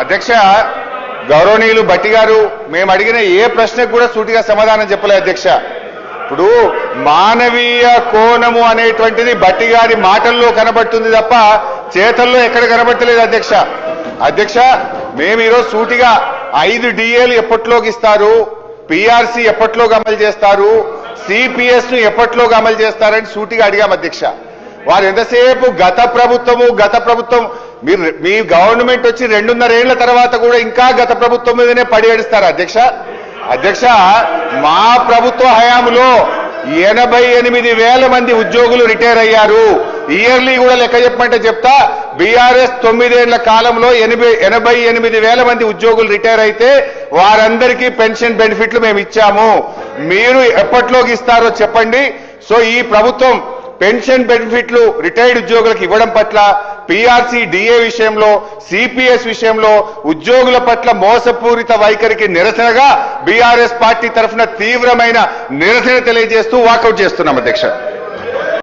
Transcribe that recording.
అధ్యక్ష గౌరవనీయులు భట్టి గారు మేము అడిగిన ఏ ప్రశ్నకు కూడా సూటిగా సమాధానం చెప్పలేదు అధ్యక్ష. ఇప్పుడు మానవీయ కోణము అనేటువంటిది భట్టి గారి మాటల్లో కనబడుతుంది తప్ప చేతల్లో ఎక్కడ కనబడతలేదు అధ్యక్ష. అధ్యక్ష మేము ఈరోజు సూటిగా 5 DAలు ఎప్పట్లోకి ఇస్తారు, PRC ఎప్పట్లోకి అమలు చేస్తారు, CPS ను ఎప్పట్లోకి అమలు చేస్తారని సూటిగా అడిగాం అధ్యక్ష. వారు ఎంతసేపు గత ప్రభుత్వం మీ గవర్నమెంట్ వచ్చి 2.5 ఏళ్ల తర్వాత కూడా ఇంకా గత ప్రభుత్వం మీదనే పడి ఏడుస్తారు అధ్యక్ష. అధ్యక్ష మా ప్రభుత్వ హయాంలో 88,000 మంది ఉద్యోగులు రిటైర్ అయ్యారు. ఇయర్లీ కూడా లెక్క చెప్పమంటే చెప్తా. బీఆర్ఎస్ 9 ఏళ్ల కాలంలో 88,000 మంది ఉద్యోగులు రిటైర్ అయితే వారందరికీ పెన్షన్ బెనిఫిట్లు మేము ఇచ్చాము. మీరు ఎప్పట్లోకి ఇస్తారో చెప్పండి. సో ఈ ప్రభుత్వం పెన్షన్ బెనిఫిట్లు రిటైర్డ్ ఉద్యోగులకు ఇవ్వడం పట్ల, PRC DA విషయంలో, CPS విషయంలో ఉద్యోగుల పట్ల మోసపూరిత వైఖరికి నిరసనగా బీఆర్ఎస్ పార్టీ తరఫున తీవ్రమైన నిరసన తెలియజేస్తూ వాకౌట్ చేస్తున్నాం అధ్యక్ష.